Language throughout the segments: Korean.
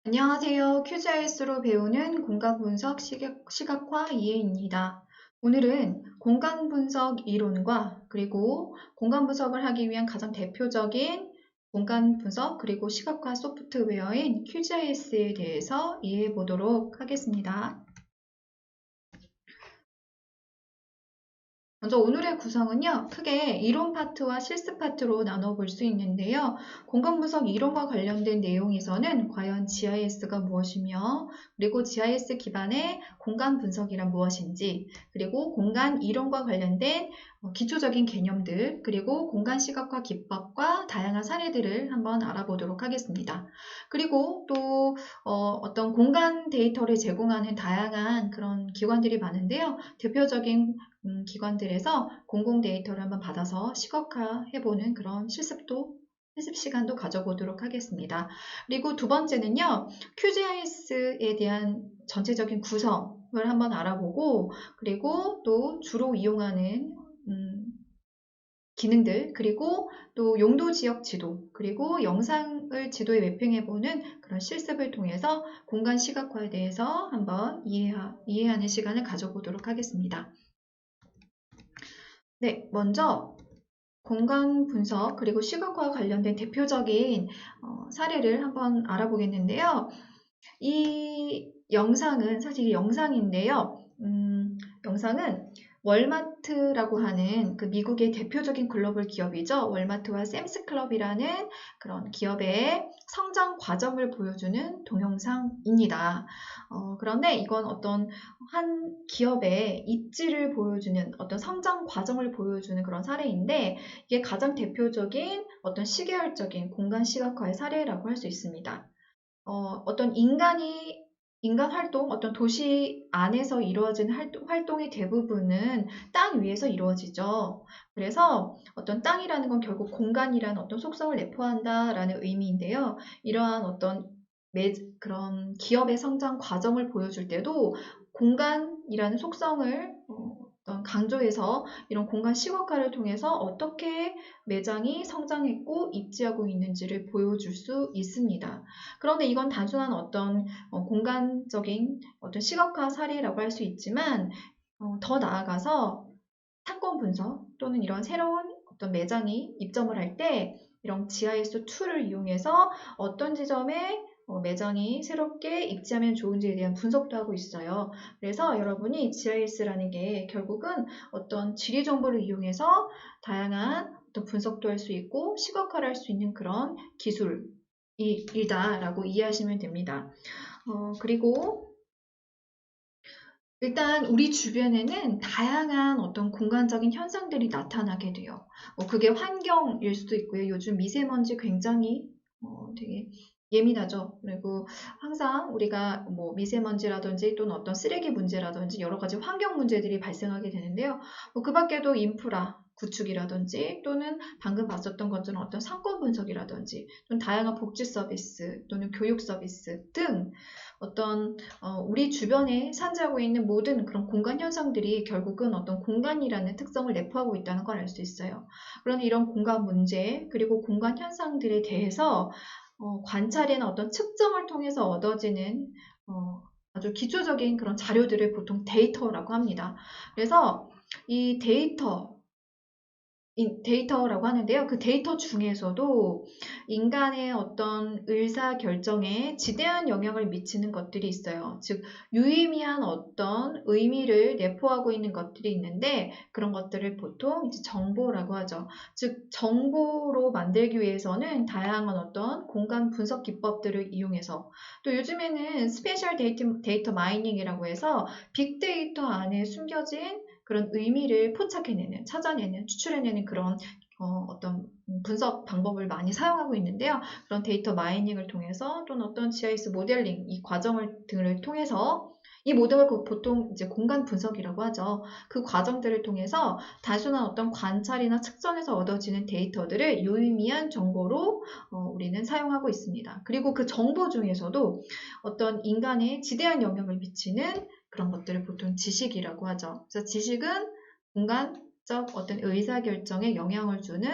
안녕하세요. QGIS로 배우는 공간분석 시각화 이해입니다. 오늘은 공간분석 이론과 그리고 공간분석을 하기 위한 가장 대표적인 공간분석 그리고 시각화 소프트웨어인 QGIS에 대해서 이해해 보도록 하겠습니다. 먼저 오늘의 구성은요, 크게 이론 파트와 실습 파트로 나눠볼 수 있는데요. 공간분석 이론과 관련된 내용에서는 과연 GIS가 무엇이며, 그리고 GIS 기반의 공간 분석이란 무엇인지, 그리고 공간 이론과 관련된 기초적인 개념들, 그리고 공간 시각화 기법과 다양한 사례들을 한번 알아보도록 하겠습니다. 그리고 또 어떤 공간 데이터를 제공하는 다양한 그런 기관들이 많은데요. 대표적인 기관들에서 공공 데이터를 한번 받아서 시각화해보는 그런 실습 시간도 가져보도록 하겠습니다. 그리고 두 번째는요, QGIS에 대한 전체적인 구성을 한번 알아보고, 그리고 또 주로 이용하는 기능들, 그리고 또 용도 지역 지도, 그리고 영상을 지도에 매핑해보는 그런 실습을 통해서 공간 시각화에 대해서 한번 이해하는 시간을 가져보도록 하겠습니다. 네, 먼저 공간 분석 그리고 시각화와 관련된 대표적인 사례를 한번 알아보겠는데요. 이 영상은 사실 영상인데요. 영상은 월마트라고 하는 그 미국의 대표적인 글로벌 기업이죠. 월마트와 샘스클럽이라는 그런 기업의 성장 과정을 보여주는 동영상입니다. 그런데 이건 어떤 한 기업의 입지를 보여주는 어떤 성장 과정을 보여주는 그런 사례인데 이게 가장 대표적인 어떤 시계열적인 공간 시각화의 사례라고 할 수 있습니다. 어떤 인간 활동, 어떤 도시 안에서 이루어지는 활동의 대부분은 땅 위에서 이루어지죠. 그래서 어떤 땅이라는 건 결국 공간이라는 어떤 속성을 내포한다라는 의미인데요. 이러한 어떤 그런 기업의 성장 과정을 보여줄 때도 공간이라는 속성을 어떤 강조해서 이런 공간 시각화를 통해서 어떻게 매장이 성장했고 입지하고 있는지를 보여줄 수 있습니다. 그런데 이건 단순한 어떤 공간적인 어떤 시각화 사례라고 할 수 있지만 더 나아가서 상권 분석 또는 이런 새로운 어떤 매장이 입점을 할 때 이런 GIS 툴을 이용해서 어떤 지점에 매장이 새롭게 입지하면 좋은지에 대한 분석도 하고 있어요. 그래서 여러분이 GIS라는 게 결국은 어떤 지리 정보를 이용해서 다양한 어떤 분석도 할 수 있고 시각화를 할 수 있는 그런 기술이다라고 이해하시면 됩니다. 그리고 일단 우리 주변에는 다양한 어떤 공간적인 현상들이 나타나게 돼요. 그게 환경일 수도 있고요. 요즘 미세먼지 굉장히 되게 예민하죠. 그리고 항상 우리가 뭐 미세먼지라든지 또는 어떤 쓰레기 문제라든지 여러 가지 환경 문제들이 발생하게 되는데요. 그 밖에도 인프라 구축이라든지 또는 방금 봤었던 것처럼 어떤 상권 분석이라든지 또는 다양한 복지 서비스 또는 교육 서비스 등 어떤 우리 주변에 산재하고 있는 모든 그런 공간 현상들이 결국은 어떤 공간이라는 특성을 내포하고 있다는 걸 알 수 있어요. 그런데 이런 공간 문제 그리고 공간 현상들에 대해서 관찰이나 어떤 측정을 통해서 얻어지는 아주 기초적인 그런 자료들을 보통 데이터라고 합니다. 그래서 이 데이터라고 하는데요. 그 데이터 중에서도 인간의 어떤 의사 결정에 지대한 영향을 미치는 것들이 있어요. 즉, 유의미한 어떤 의미를 내포하고 있는 것들이 있는데 그런 것들을 보통 이제 정보라고 하죠. 즉, 정보로 만들기 위해서는 다양한 어떤 공간 분석 기법들을 이용해서 또 요즘에는 스페셜 데이터 마이닝이라고 해서 빅데이터 안에 숨겨진 그런 의미를 포착해내는, 찾아내는, 추출해내는 그런 어떤 분석 방법을 많이 사용하고 있는데요. 그런 데이터 마이닝을 통해서 또는 어떤 GIS 모델링 이 과정을 등을 통해서 이 모든 걸 보통 이제 공간 분석이라고 하죠. 그 과정들을 통해서 단순한 어떤 관찰이나 측정에서 얻어지는 데이터들을 유의미한 정보로 우리는 사용하고 있습니다. 그리고 그 정보 중에서도 어떤 인간에 지대한 영향을 미치는 그런 것들을 보통 지식이라고 하죠. 그래서 지식은 공간적 어떤 의사결정에 영향을 주는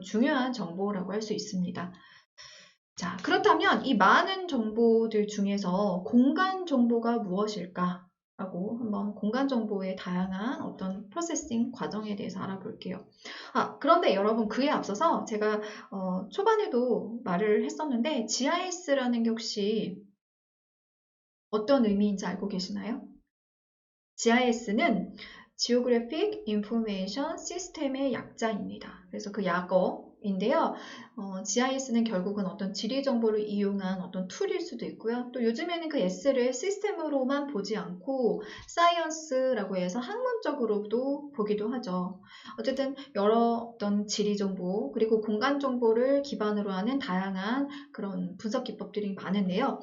중요한 정보라고 할 수 있습니다. 자, 그렇다면 이 많은 정보들 중에서 공간 정보가 무엇일까? 라고 한번 공간 정보의 다양한 어떤 프로세싱 과정에 대해서 알아볼게요. 그런데 여러분 그에 앞서서 제가 초반에도 말을 했었는데 GIS라는 게 혹시 어떤 의미인지 알고 계시나요? GIS는 Geographic Information System의 약자입니다. 그래서 그 약어인데요. GIS는 결국은 어떤 지리 정보를 이용한 어떤 툴일 수도 있고요. 또 요즘에는 그 S를 시스템으로만 보지 않고 사이언스라고 해서 학문적으로도 보기도 하죠. 어쨌든 여러 어떤 지리 정보 그리고 공간 정보를 기반으로 하는 다양한 그런 분석 기법들이 많은데요.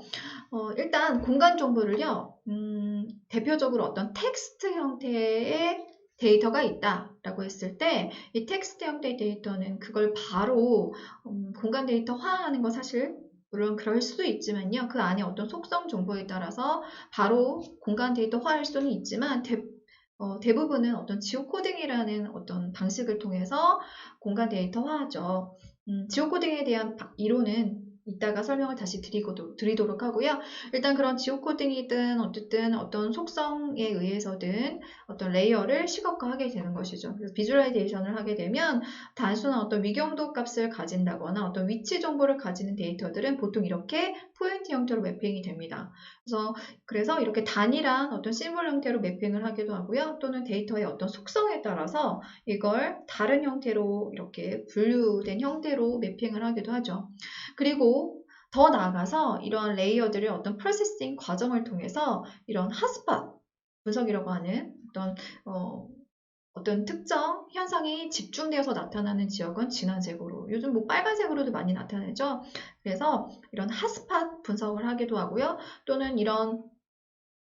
일단 공간 정보를요, 대표적으로 어떤 텍스트 형태의 데이터가 있다라고 했을 때, 이 텍스트 형태의 데이터는 그걸 바로 공간 데이터화하는 거 사실 물론 그럴 수도 있지만요. 그 안에 어떤 속성 정보에 따라서 바로 공간 데이터화할 수는 있지만 대부분은 어떤 지오코딩이라는 어떤 방식을 통해서 공간 데이터화하죠. 지오코딩에 대한 이론은 이따가 설명을 다시 드리도록 하고요. 일단 그런 지오코딩이든 어쨌든 어떤 속성에 의해서든 어떤 레이어를 시각화하게 되는 것이죠. 그래서 비주얼라이제이션을 하게 되면 단순한 어떤 위경도 값을 가진다거나 어떤 위치 정보를 가지는 데이터들은 보통 이렇게 포인트 형태로 매핑이 됩니다. 그래서 이렇게 단일한 어떤 심볼 형태로 매핑을 하기도 하고요. 또는 데이터의 어떤 속성에 따라서 이걸 다른 형태로 이렇게 분류된 형태로 매핑을 하기도 하죠. 그리고 더 나아가서 이러한 레이어들을 어떤 프로세싱 과정을 통해서 이런 핫스팟 분석이라고 하는 어떤 특정 현상이 집중되어서 나타나는 지역은 진화색으로, 요즘 뭐 빨간색으로도 많이 나타나죠. 그래서 이런 핫스팟 분석을 하기도 하고요. 또는 이런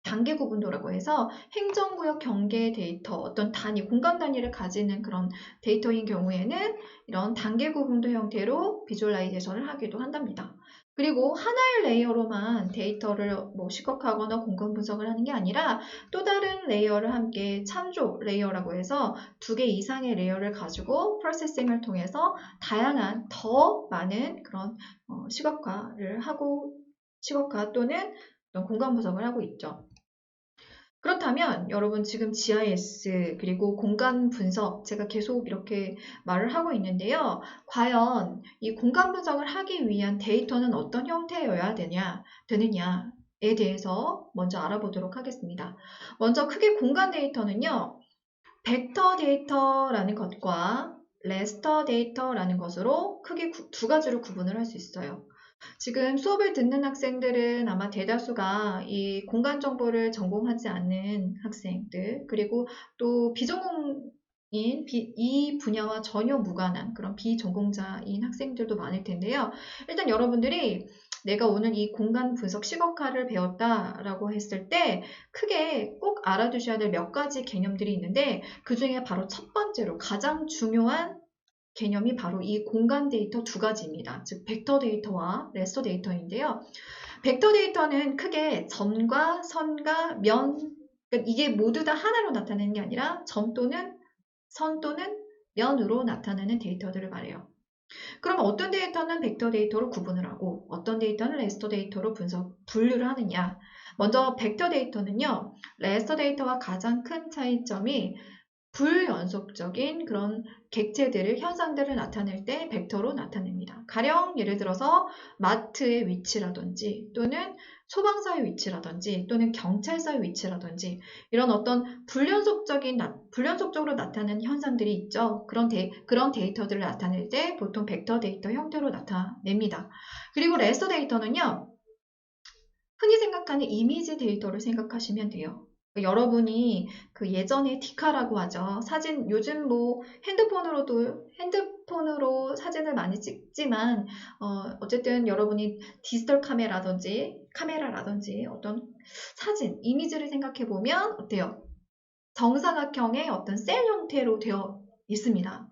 단계 구분도라고 해서 행정구역 경계 데이터, 어떤 단위, 공간 단위를 가지는 그런 데이터인 경우에는 이런 단계 구분도 형태로 비주얼라이제이션을 하기도 한답니다. 그리고 하나의 레이어로만 데이터를 뭐 시각화하거나 공간 분석을 하는 게 아니라 또 다른 레이어를 함께 참조 레이어라고 해서 2개 이상의 레이어를 가지고 프로세싱을 통해서 다양한 더 많은 그런 시각화를 하고 시각화 또는 공간 분석을 하고 있죠. 그렇다면 여러분 지금 GIS 그리고 공간 분석 제가 계속 이렇게 말을 하고 있는데요. 과연 이 공간 분석을 하기 위한 데이터는 어떤 형태여야 되느냐에 대해서 먼저 알아보도록 하겠습니다. 먼저 크게 공간 데이터는요. 벡터 데이터라는 것과 레스터 데이터라는 것으로 크게 2가지로 구분을 할 수 있어요. 지금 수업을 듣는 학생들은 아마 대다수가 이 공간 정보를 전공하지 않는 학생들, 그리고 또 비전공인 이 분야와 전혀 무관한 그런 비전공자인 학생들도 많을 텐데요. 일단 여러분들이 내가 오늘 이 공간 분석 시각화를 배웠다라고 했을 때 크게 꼭 알아두셔야 될 몇 가지 개념들이 있는데 그 중에 바로 첫 번째로 가장 중요한 개념이 바로 이 공간 데이터 2가지입니다. 즉 벡터 데이터와 레스터 데이터인데요. 벡터 데이터는 크게 점과 선과 면, 그러니까 이게 모두 다 하나로 나타내는 게 아니라 점 또는 선 또는 면으로 나타내는 데이터들을 말해요. 그럼 어떤 데이터는 벡터 데이터로 구분을 하고 어떤 데이터는 레스터 데이터로 분류를 하느냐. 먼저 벡터 데이터는요. 레스터 데이터와 가장 큰 차이점이 불연속적인 그런 객체들을, 현상들을 나타낼 때 벡터로 나타냅니다. 가령 예를 들어서 마트의 위치라든지 또는 소방서의 위치라든지 또는 경찰서의 위치라든지 이런 어떤 불연속적으로 나타나는 현상들이 있죠. 그런 데이터들을 나타낼 때 보통 벡터 데이터 형태로 나타냅니다. 그리고 레스터 데이터는요. 흔히 생각하는 이미지 데이터를 생각하시면 돼요. 여러분이 그 예전에 디카라고 하죠. 사진, 요즘 뭐 핸드폰으로 사진을 많이 찍지만, 어쨌든 여러분이 디지털 카메라라든지 어떤 사진, 이미지를 생각해보면 어때요? 정사각형의 어떤 셀 형태로 되어 있습니다.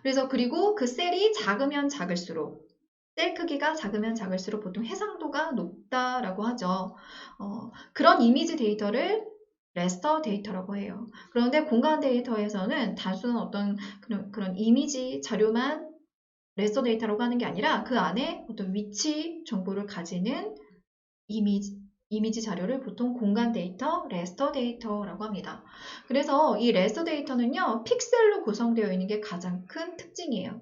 그래서 그리고 그 셀이 작으면 작을수록 셀 크기가 작으면 작을수록 보통 해상도가 높다라고 하죠. 그런 이미지 데이터를 레스터 데이터라고 해요. 그런데 공간 데이터에서는 단순한 어떤 그런 이미지 자료만 레스터 데이터라고 하는 게 아니라 그 안에 어떤 위치 정보를 가지는 이미지 자료를 보통 공간 데이터, 레스터 데이터라고 합니다. 그래서 이 레스터 데이터는요, 픽셀로 구성되어 있는 게 가장 큰 특징이에요.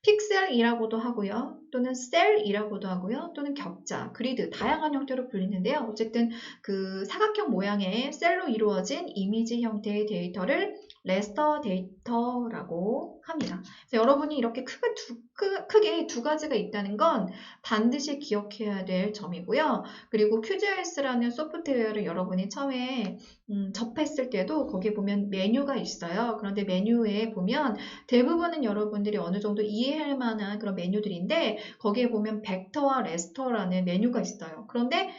픽셀이라고도 하고요, 또는 셀이라고도 하고요, 또는 격자, 그리드, 다양한 형태로 불리는데요. 어쨌든 그 사각형 모양의 셀로 이루어진 이미지 형태의 데이터를 레스터 데이터라고 합니다. 그래서 여러분이 이렇게 크게 두 가지가 있다는 건 반드시 기억해야 될 점이고요. 그리고 QGIS라는 소프트웨어를 여러분이 처음에 접했을 때도 거기에 보면 메뉴가 있어요. 그런데 메뉴에 보면 대부분은 여러분들이 어느 정도 이해할 만한 그런 메뉴들인데 거기에 보면 벡터와 레스터라는 메뉴가 있어요. 그런데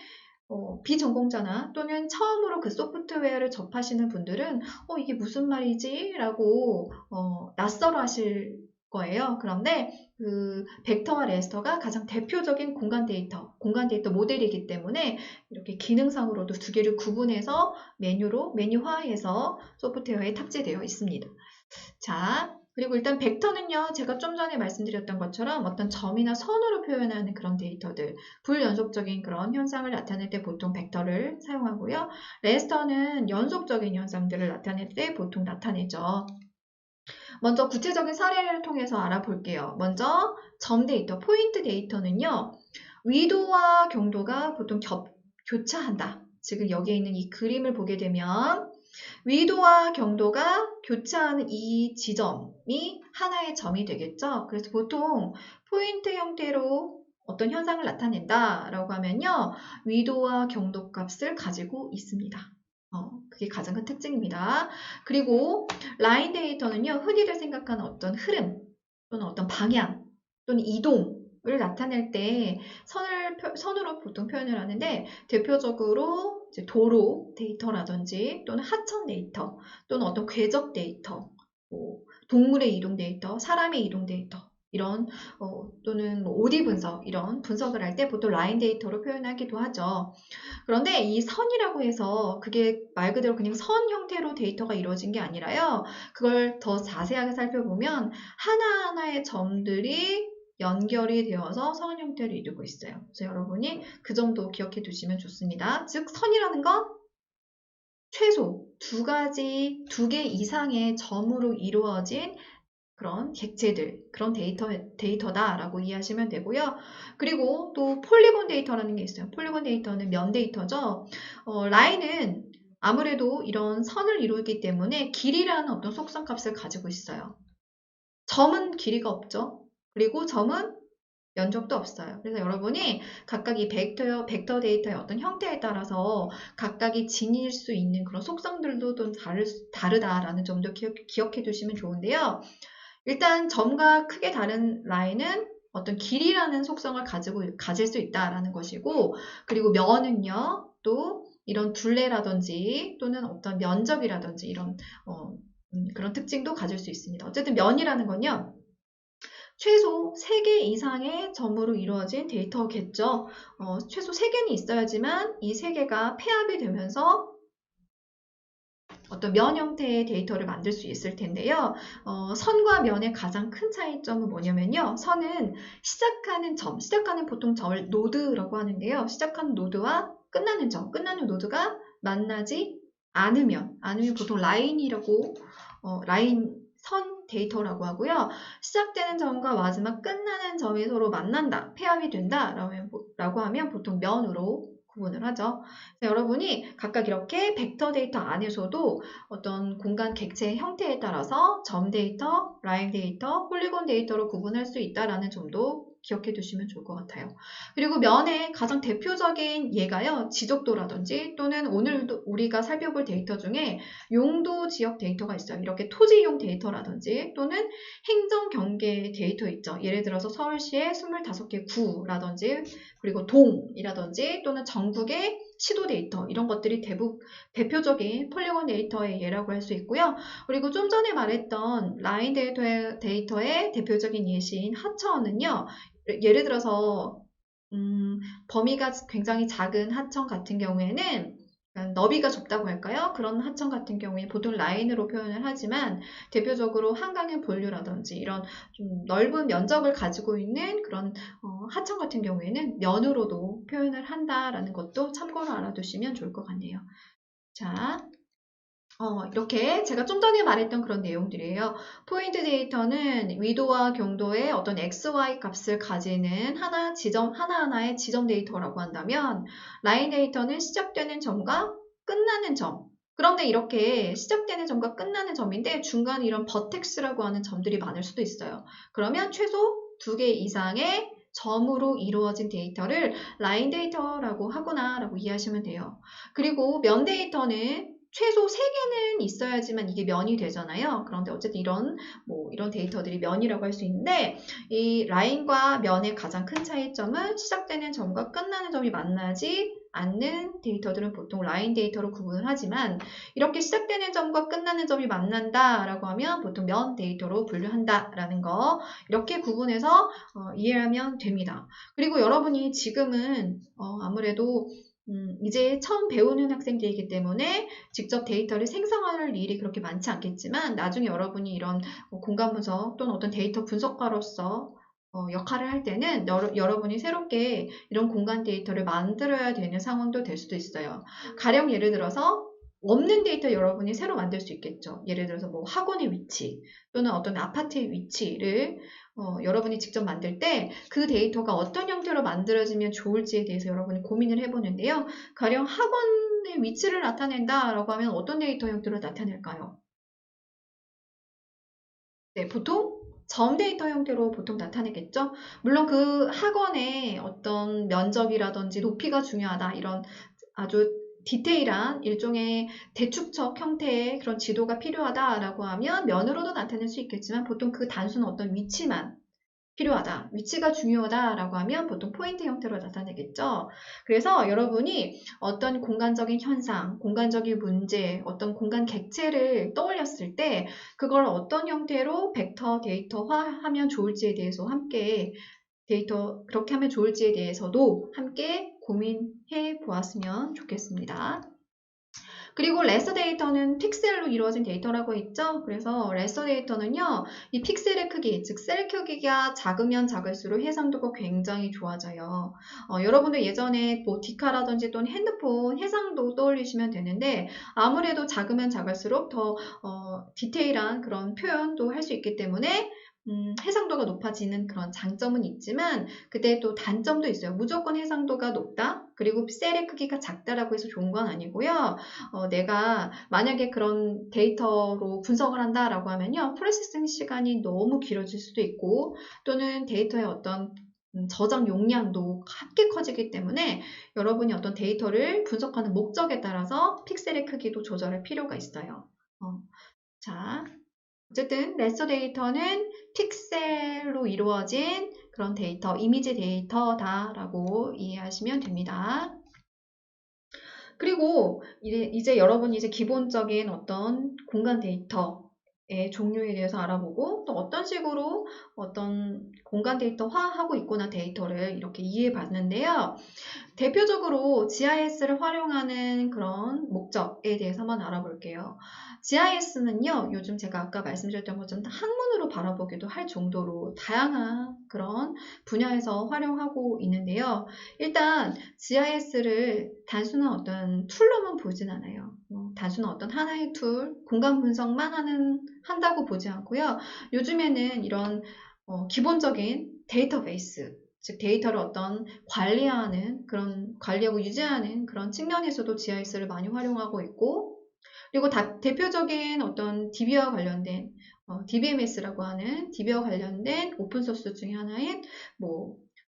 비전공자나 또는 처음으로 그 소프트웨어를 접하시는 분들은 이게 무슨 말이지? 라고 낯설어 하실 거예요. 그런데 그 벡터와 레스터가 가장 대표적인 공간 데이터 모델이기 때문에 이렇게 기능상으로도 두 개를 구분해서 메뉴화해서 소프트웨어에 탑재되어 있습니다. 자, 그리고 일단 벡터는요, 제가 좀 전에 말씀드렸던 것처럼 어떤 점이나 선으로 표현하는 그런 데이터들, 불연속적인 그런 현상을 나타낼 때 보통 벡터를 사용하고요. 레스터는 연속적인 현상들을 나타낼 때 보통 나타내죠. 먼저 구체적인 사례를 통해서 알아볼게요. 먼저 점 데이터, 포인트 데이터는요, 위도와 경도가 보통 교차한다. 지금 여기에 있는 이 그림을 보게 되면 위도와 경도가 교차하는 이 지점이 하나의 점이 되겠죠. 그래서 보통 포인트 형태로 어떤 현상을 나타낸다라고 하면요, 위도와 경도 값을 가지고 있습니다. 그게 가장 큰 특징입니다. 그리고 라인 데이터는요, 흔히들 생각하는 어떤 흐름 또는 어떤 방향 또는 이동을 나타낼 때 선으로 보통 표현을 하는데 대표적으로 이제 도로 데이터라든지 또는 하천 데이터 또는 어떤 궤적 데이터, 동물의 이동 데이터, 사람의 이동 데이터 이런 또는 OD 분석 이런 분석을 할 때 보통 라인 데이터로 표현하기도 하죠. 그런데 이 선이라고 해서 그게 말 그대로 그냥 선 형태로 데이터가 이루어진 게 아니라요. 그걸 더 자세하게 살펴보면 하나하나의 점들이 연결이 되어서 선 형태를 이루고 있어요. 그래서 여러분이 그 점도 기억해 두시면 좋습니다. 즉 선이라는 건 최소 두 개 이상의 점으로 이루어진 그런 객체들, 그런 데이터다라고 이해하시면 되고요. 그리고 또 폴리곤 데이터라는 게 있어요. 폴리곤 데이터는 면 데이터죠. 라인은 아무래도 이런 선을 이루기 때문에 길이라는 어떤 속성 값을 가지고 있어요. 점은 길이가 없죠. 그리고 점은 면적도 없어요. 그래서 여러분이 각각 이 벡터 데이터의 어떤 형태에 따라서 각각이 지닐 수 있는 그런 속성들도 좀 다르다라는 점도 기억해 두시면 좋은데요. 일단 점과 크게 다른 라인은 어떤 길이라는 속성을 가질 수 있다라는 것이고, 그리고 면은요, 또 이런 둘레라든지 또는 어떤 면적이라든지 이런 그런 특징도 가질 수 있습니다. 어쨌든 면이라는 건요, 최소 3개 이상의 점으로 이루어진 데이터겠죠. 최소 3개는 있어야지만 이 3개가 폐합이 되면서 어떤 면 형태의 데이터를 만들 수 있을 텐데요. 선과 면의 가장 큰 차이점은 뭐냐면요. 선은 시작하는 보통 점을 노드라고 하는데요. 시작하는 노드와 끝나는 노드가 만나지 않으면 보통 라인이라고, 선 데이터라고 하고요. 시작되는 점과 마지막 끝나는 점이 서로 만난다, 폐합이 된다 라고 하면 보통 면으로 구분을 하죠. 여러분이 각각 이렇게 벡터 데이터 안에서도 어떤 공간 객체의 형태에 따라서 점 데이터, 라인 데이터, 폴리곤 데이터로 구분할 수 있다는 점도 기억해 두시면 좋을 것 같아요. 그리고 면의 가장 대표적인 예가요, 지적도라든지 또는 오늘 우리가 살펴볼 데이터 중에 용도 지역 데이터가 있어요. 이렇게 토지용 데이터라든지 또는 행정 경계 데이터 있죠. 예를 들어서 서울시의 25개 구라든지 그리고 동이라든지 또는 전국의 시도 데이터 이런 것들이 대표적인 폴리곤 데이터의 예라고 할 수 있고요. 그리고 좀 전에 말했던 라인 데이터의 대표적인 예시인 하천은요. 예를 들어서 범위가 굉장히 작은 하천 같은 경우에는 너비가 좁다고 할까요? 그런 하청 같은 경우에 보통 라인으로 표현을 하지만 대표적으로 한강의 본류라든지 이런 좀 넓은 면적을 가지고 있는 그런 하청 같은 경우에는 면으로도 표현을 한다라는 것도 참고로 알아두시면 좋을 것 같네요. 자, 이렇게 제가 좀 전에 말했던 그런 내용들이에요. 포인트 데이터는 위도와 경도의 어떤 XY 값을 가지는 하나하나의 지점 데이터라고 한다면, 라인 데이터는 시작되는 점과 끝나는 점. 그런데 이렇게 시작되는 점과 끝나는 점인데 중간에 이런 버텍스라고 하는 점들이 많을 수도 있어요. 그러면 최소 2개 이상의 점으로 이루어진 데이터를 라인 데이터라고 하구나라고 이해하시면 돼요. 그리고 면 데이터는 최소 3개는 있어야지만 이게 면이 되잖아요. 그런데 어쨌든 이런 데이터들이 면이라고 할 수 있는데, 이 라인과 면의 가장 큰 차이점은 시작되는 점과 끝나는 점이 만나지 않는 데이터들은 보통 라인 데이터로 구분을 하지만, 이렇게 시작되는 점과 끝나는 점이 만난다라고 하면 보통 면 데이터로 분류한다라는 거, 이렇게 구분해서 이해하면 됩니다. 그리고 여러분이 지금은 아무래도 이제 처음 배우는 학생들이기 때문에 직접 데이터를 생성할 일이 그렇게 많지 않겠지만, 나중에 여러분이 이런 공간 분석 또는 어떤 데이터 분석가로서 역할을 할 때는 여러분이 새롭게 이런 공간 데이터를 만들어야 되는 상황도 될 수도 있어요. 가령 예를 들어서 없는 데이터 여러분이 새로 만들 수 있겠죠. 예를 들어서 뭐 학원의 위치 또는 어떤 아파트의 위치를 여러분이 직접 만들 때 그 데이터가 어떤 형태로 만들어지면 좋을지에 대해서 여러분이 고민을 해보는데요. 가령 학원의 위치를 나타낸다라고 하면 어떤 데이터 형태로 나타낼까요? 네, 보통 점 데이터 형태로 보통 나타내겠죠. 물론 그 학원의 어떤 면적이라든지 높이가 중요하다, 이런 아주 디테일한 일종의 대축척 형태의 그런 지도가 필요하다라고 하면 면으로도 나타낼 수 있겠지만, 보통 그 단순한 어떤 위치만 필요하다, 위치가 중요하다라고 하면 보통 포인트 형태로 나타내겠죠. 그래서 여러분이 어떤 공간적인 현상, 공간적인 문제, 어떤 공간 객체를 떠올렸을 때 그걸 어떤 형태로 벡터 데이터화하면 좋을지에 대해서 함께 그렇게 하면 좋을지에 대해서도 함께 고민해 보았으면 좋겠습니다. 그리고 레서 데이터는 픽셀로 이루어진 데이터라고 했죠. 그래서 레서 데이터는요, 이 픽셀의 크기, 즉 셀 크기가 작으면 작을수록 해상도가 굉장히 좋아져요. 여러분들 예전에 뭐 디카라든지 또는 핸드폰 해상도 떠올리시면 되는데, 아무래도 작으면 작을수록 더 디테일한 그런 표현도 할 수 있기 때문에 해상도가 높아지는 그런 장점은 있지만, 그때 또 단점도 있어요. 무조건 해상도가 높다, 그리고 셀의 크기가 작다라고 해서 좋은 건 아니고요. 내가 만약에 그런 데이터로 분석을 한다라고 하면요, 프로세싱 시간이 너무 길어질 수도 있고, 또는 데이터의 어떤 저장 용량도 함께 커지기 때문에 여러분이 어떤 데이터를 분석하는 목적에 따라서 픽셀의 크기도 조절할 필요가 있어요. 자, 어쨌든 레서 데이터는 픽셀로 이루어진 그런 데이터, 이미지 데이터다라고 이해하시면 됩니다. 그리고 이제 여러분이 이제 기본적인 어떤 공간 데이터의 종류에 대해서 알아보고, 또 어떤 식으로 어떤 공간 데이터화하고 있구나 데이터를 이렇게 이해해봤는데요. 대표적으로 GIS를 활용하는 그런 목적에 대해서 한번 알아볼게요. GIS는요, 요즘 제가 아까 말씀드렸던 것처럼 학문으로 바라보기도 할 정도로 다양한 그런 분야에서 활용하고 있는데요. 일단 GIS를 단순한 어떤 툴로만 보진 않아요. 단순한 어떤 하나의 툴, 공간 분석만 한다고 보지 않고요. 요즘에는 이런 기본적인 데이터베이스, 즉 데이터를 어떤 관리하고 유지하는 그런 측면에서도 GIS를 많이 활용하고 있고, 그리고 대표적인 어떤 DB와 관련된 DBMS라고 하는 DB와 관련된 오픈소스 중에 하나인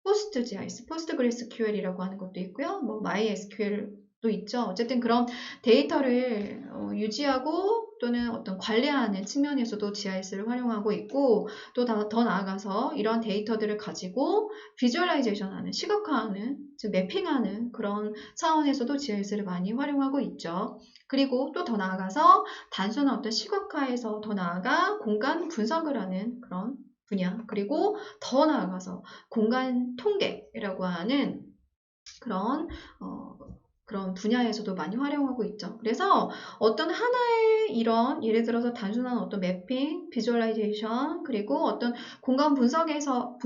PostGIS, PostgreSQL이라고 하는 것도 있고요. MySQL도 있죠. 어쨌든 그런 데이터를 유지하고 또는 어떤 관리하는 측면에서도 GIS를 활용하고 있고, 또 더 나아가서 이런 데이터들을 가지고 비주얼라이제이션하는, 시각화하는, 즉 매핑하는 그런 차원에서도 GIS를 많이 활용하고 있죠. 그리고 또 더 나아가서 단순한 어떤 시각화에서 더 나아가 공간 분석을 하는 그런 분야, 그리고 더 나아가서 공간 통계라고 하는 그런 그런 분야에서도 많이 활용하고 있죠. 그래서 어떤 하나의 이런 예를 들어서 단순한 어떤 매핑, 비주얼라이제이션 그리고 어떤 공간 분석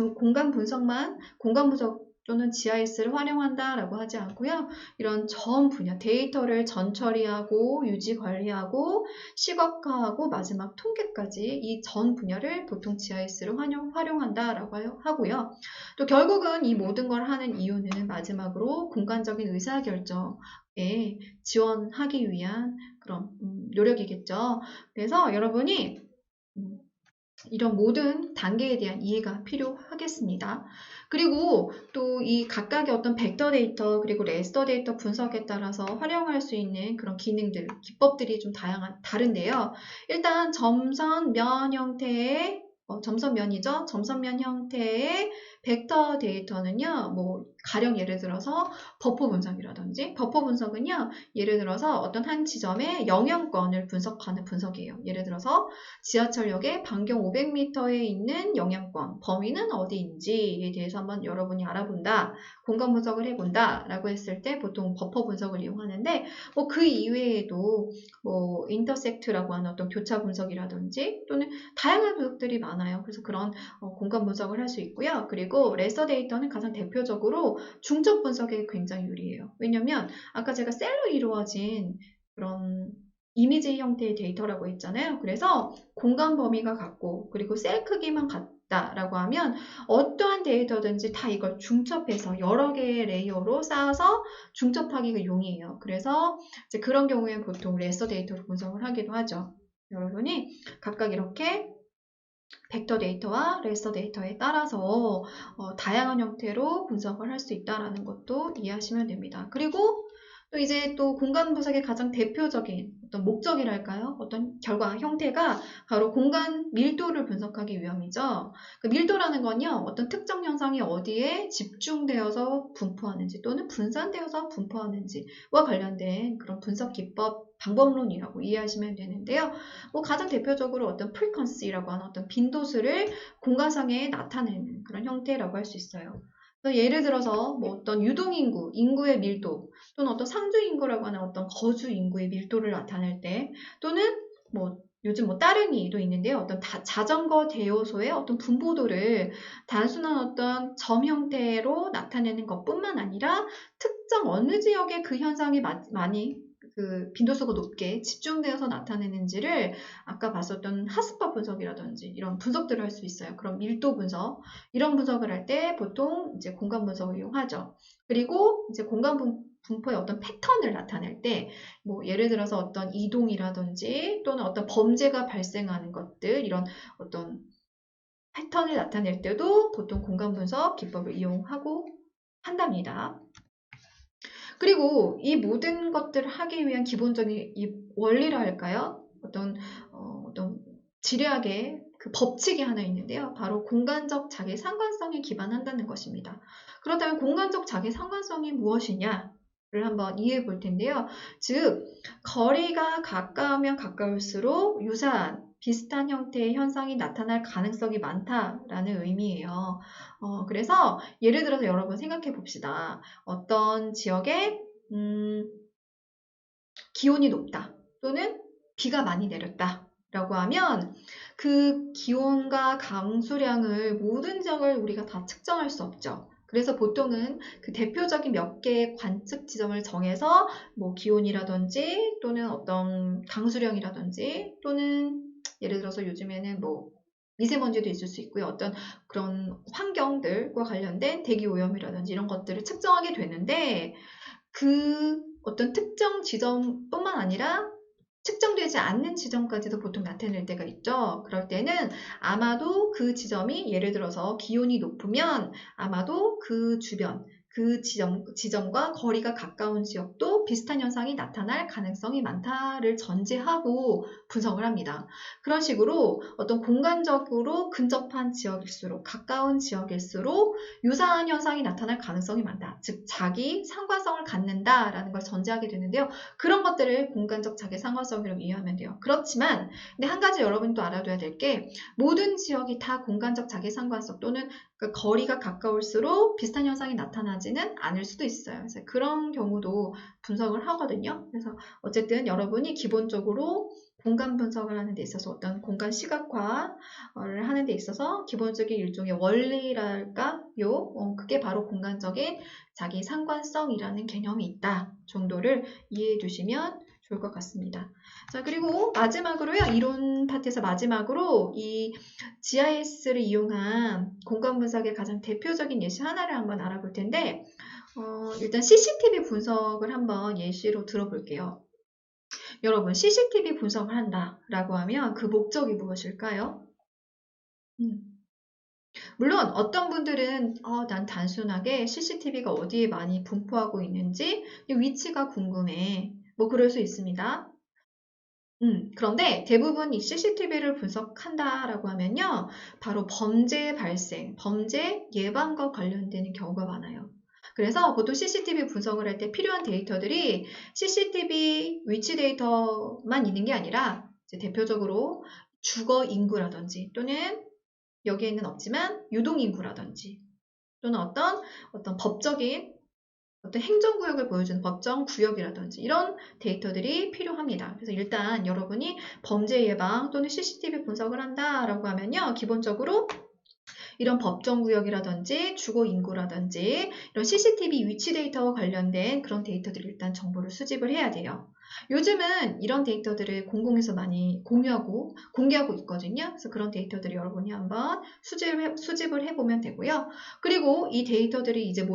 또는 GIS를 활용한다라고 하지 않고요. 이런 전 분야, 데이터를 전 처리하고 유지 관리하고 시각화하고 마지막 통계까지 이 전 분야를 보통 GIS를 활용한다라고 하고요. 또 결국은 이 모든 걸 하는 이유는 마지막으로 공간적인 의사결정에 지원하기 위한 그런 노력이겠죠. 그래서 여러분이 이런 모든 단계에 대한 이해가 필요하겠습니다. 그리고 또 이 각각의 어떤 벡터 데이터 그리고 레스터 데이터 분석에 따라서 활용할 수 있는 그런 기능들, 기법들이 좀 다른데요. 일단 점선면 형태의 점선면이죠. 점선면 형태의 벡터 데이터는요. 뭐 가령 예를 들어서 버퍼 분석이라든지 버퍼 분석은요. 예를 들어서 어떤 한 지점의 영향권을 분석하는 분석이에요. 예를 들어서 지하철역의 반경 500m에 있는 영향권, 범위는 어디인지에 대해서 한번 여러분이 알아본다, 공간 분석을 해본다 라고 했을 때 보통 버퍼 분석을 이용하는데 뭐 그 이외에도 뭐 인터섹트라고 하는 어떤 교차 분석이라든지 또는 다양한 분석들이 많아요. 그래서 그런 공간 분석을 할 수 있고요. 그리고 레서 데이터는 가장 대표적으로 중첩 분석에 굉장히 유리해요. 왜냐면 아까 제가 셀로 이루어진 그런 이미지 형태의 데이터라고 했잖아요. 그래서 공간 범위가 같고 그리고 셀 크기만 같다라고 하면 어떠한 데이터든지 다 이걸 중첩해서 여러 개의 레이어로 쌓아서 중첩하기가 용이해요. 그래서 이제 그런 경우에 보통 레서 데이터로 분석을 하기도 하죠. 여러분이 각각 이렇게 벡터 데이터와 레서 데이터에 따라서 다양한 형태로 분석을 할 수 있다는 것도 이해하시면 됩니다. 그리고 또 이제 또 공간 분석의 가장 대표적인 어떤 목적이랄까요? 어떤 결과 형태가 바로 공간 밀도를 분석하기 위함이죠. 그 밀도라는 건요, 어떤 특정 현상이 어디에 집중되어서 분포하는지 또는 분산되어서 분포하는지와 관련된 그런 분석 기법, 방법론이라고 이해하시면 되는데요. 뭐 가장 대표적으로 어떤 프리퀀시라고 하는 어떤 빈도수를 공간상에 나타내는 그런 형태라고 할 수 있어요. 예를 들어서 뭐 어떤 유동인구, 인구의 밀도 또는 어떤 상주인구라고 하는 어떤 거주인구의 밀도를 나타낼 때 또는 뭐 요즘 뭐 따릉이도 있는데요. 어떤 자전거 대요소의 어떤 분포도를 단순한 어떤 점 형태로 나타내는 것뿐만 아니라 특정 어느 지역에 그 현상이 많이 그 빈도수가 높게 집중되어서 나타내는지를 아까 봤었던 핫스팟 분석이라든지 이런 분석들을 할 수 있어요. 그런 밀도 분석, 이런 분석을 할 때 보통 이제 공간 분석을 이용하죠. 그리고 이제 공간 분포의 어떤 패턴을 나타낼 때, 뭐 예를 들어서 어떤 이동이라든지 또는 어떤 범죄가 발생하는 것들, 이런 어떤 패턴을 나타낼 때도 보통 공간 분석 기법을 이용하고 한답니다. 그리고 이 모든 것들을 하기 위한 기본적인 이 원리라 할까요? 어떤 지리학의 그 법칙이 하나 있는데요. 바로 공간적 자기 상관성에 기반한다는 것입니다. 그렇다면 공간적 자기 상관성이 무엇이냐를 한번 이해해 볼 텐데요. 즉, 거리가 가까우면 가까울수록 유사한 비슷한 형태의 현상이 나타날 가능성이 많다라는 의미예요. 그래서 예를 들어서 여러분 생각해 봅시다. 어떤 지역에 기온이 높다 또는 비가 많이 내렸다 라고 하면 그 기온과 강수량을 모든 지역을 우리가 다 측정할 수 없죠. 그래서 보통은 그 대표적인 몇 개의 관측 지점을 정해서 뭐 기온이라든지 또는 어떤 강수량이라든지 또는 예를 들어서 요즘에는 뭐 미세먼지도 있을 수 있고요. 어떤 그런 환경들과 관련된 대기 오염이라든지 이런 것들을 측정하게 되는데 그 어떤 특정 지점뿐만 아니라 측정되지 않는 지점까지도 보통 나타낼 때가 있죠. 그럴 때는 아마도 그 지점이 예를 들어서 기온이 높으면 아마도 그 주변, 그 지점과 거리가 가까운 지역도 비슷한 현상이 나타날 가능성이 많다를 전제하고 분석을 합니다. 그런 식으로 어떤 공간적으로 근접한 지역일수록 가까운 지역일수록 유사한 현상이 나타날 가능성이 많다. 즉 자기 상관성을 갖는다라는 걸 전제하게 되는데요. 그런 것들을 공간적 자기 상관성이라고 이해하면 돼요. 그렇지만 근데 한 가지 여러분도 알아둬야 될 게 모든 지역이 다 공간적 자기 상관성 또는 그러니까 거리가 가까울수록 비슷한 현상이 나타나지는 않을 수도 있어요. 그래서 그런 경우도 분석을 하거든요. 그래서 어쨌든 여러분이 기본적으로 공간 분석을 하는 데 있어서 어떤 공간 시각화를 하는 데 있어서 기본적인 일종의 원리랄까요? 그게 바로 공간적인 자기 상관성이라는 개념이 있다 정도를 이해해 두시면 좋을 것 같습니다. 자, 그리고 마지막으로요. 이론 파트에서 마지막으로 이 GIS를 이용한 공간 분석의 가장 대표적인 예시 하나를 한번 알아볼 텐데 일단 CCTV 분석을 한번 예시로 들어볼게요. 여러분, CCTV 분석을 한다라고 하면 그 목적이 무엇일까요? 물론 어떤 분들은 난 단순하게 CCTV가 어디에 많이 분포하고 있는지 위치가 궁금해. 뭐 그럴 수 있습니다. 그런데 대부분 이 CCTV를 분석한다라고 하면요. 바로 범죄 발생, 범죄 예방과 관련되는 경우가 많아요. 그래서 보통 CCTV 분석을 할 때 필요한 데이터들이 CCTV 위치 데이터만 있는 게 아니라 이제 대표적으로 주거 인구라든지 또는 여기에는 없지만 유동 인구라든지 또는 어떤 법적인 어떤 행정구역을 보여주는 법정 구역이라든지 이런 데이터들이 필요합니다. 그래서 일단 여러분이 범죄 예방 또는 CCTV 분석을 한다라고 하면요. 기본적으로 이런 법정구역이라든지 주거 인구라든지 이런 CCTV 위치 데이터와 관련된 그런 데이터들을 일단 정보를 수집을 해야 돼요. 요즘은 이런 데이터들을 공공에서 많이 공개하고 있거든요. 그래서 그런 데이터들을 여러분이 한번 수집을 해보면 되고요. 그리고 이 데이터들이 이제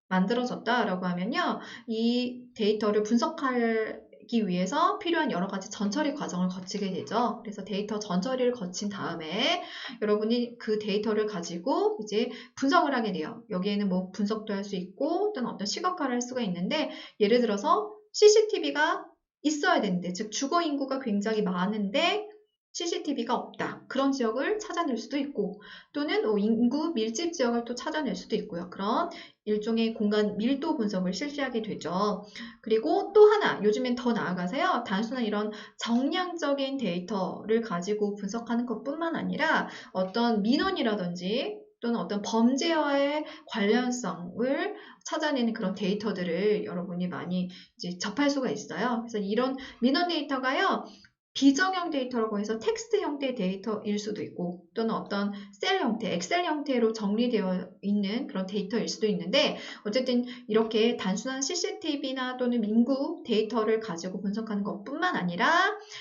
만들어졌다라고 하면요. 이 데이터를 분석하기 위해서 필요한 여러 가지 전처리 과정을 거치게 되죠. 그래서 데이터 전처리를 거친 다음에 여러분이 그 데이터를 가지고 이제 분석을 하게 돼요. 여기에는 뭐 분석도 할 수 있고 또는 어떤 시각화를 할 수가 있는데 예를 들어서 CCTV가 있어야 되는데 즉 주거 인구가 굉장히 많은데 CCTV가 없다. 그런 지역을 찾아낼 수도 있고 또는 인구 밀집 지역을 또 찾아낼 수도 있고요. 그런 일종의 공간 밀도 분석을 실시하게 되죠. 그리고 또 하나 요즘엔 더 나아가서요. 단순한 이런 정량적인 데이터를 가지고 분석하는 것뿐만 아니라 어떤 민원이라든지 또는 어떤 범죄와의 관련성을 찾아내는 그런 데이터들을 여러분이 많이 이제 접할 수가 있어요. 그래서 이런 민원 데이터가요. 비정형 데이터라고 해서 텍스트 형태의 데이터일 수도 있고 또는 어떤 셀 형태, 엑셀 형태로 정리되어 있는 그런 데이터일 수도 있는데 어쨌든 이렇게 단순한 CCTV나 또는 민구 데이터를 가지고 분석하는 것뿐만 아니라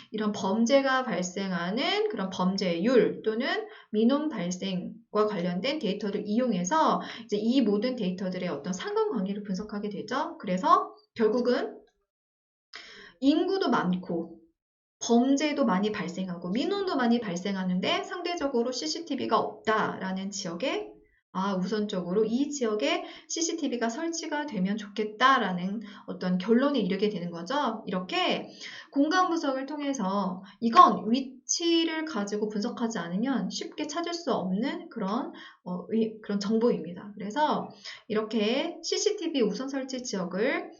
이런 범죄가 발생하는 그런 범죄율 또는 민원 발생과 관련된 데이터를 이용해서 이제 이 모든 데이터들의 어떤 상관관계를 분석하게 되죠. 그래서 결국은 인구도 많고 범죄도 많이 발생하고 민원도 많이 발생하는데 상대적으로 CCTV가 없다라는 지역에 우선적으로 이 지역에 CCTV가 설치가 되면 좋겠다라는 어떤 결론에 이르게 되는 거죠. 이렇게 공간 분석을 통해서 이건 위치를 가지고 분석하지 않으면 쉽게 찾을 수 없는 그런 정보입니다. 그래서 이렇게 CCTV 우선 설치 지역을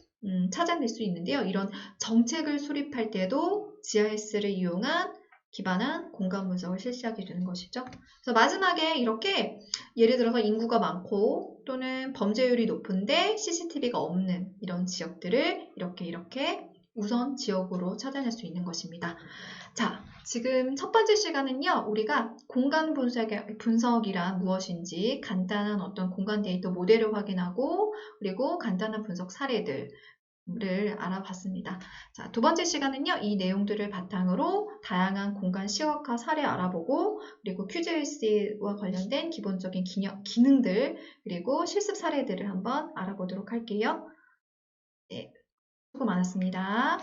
찾아낼 수 있는데요. 이런 정책을 수립할 때도 GIS를 기반한 공간 분석을 실시하게 되는 것이죠. 그래서 마지막에 이렇게 예를 들어서 인구가 많고 또는 범죄율이 높은데 CCTV가 없는 이런 지역들을 이렇게 우선 지역으로 찾아낼 수 있는 것입니다. 자, 지금 첫 번째 시간은요, 우리가 공간 분석이란 무엇인지 간단한 어떤 공간 데이터 모델을 확인하고 그리고 간단한 분석 사례들 를 알아봤습니다. 자, 두 번째 시간은요, 이 내용들을 바탕으로 다양한 공간 시각화 사례 알아보고 그리고 QGIS와 관련된 기본적인 기능들 그리고 실습 사례들을 한번 알아보도록 할게요. 네, 수고 많았습니다.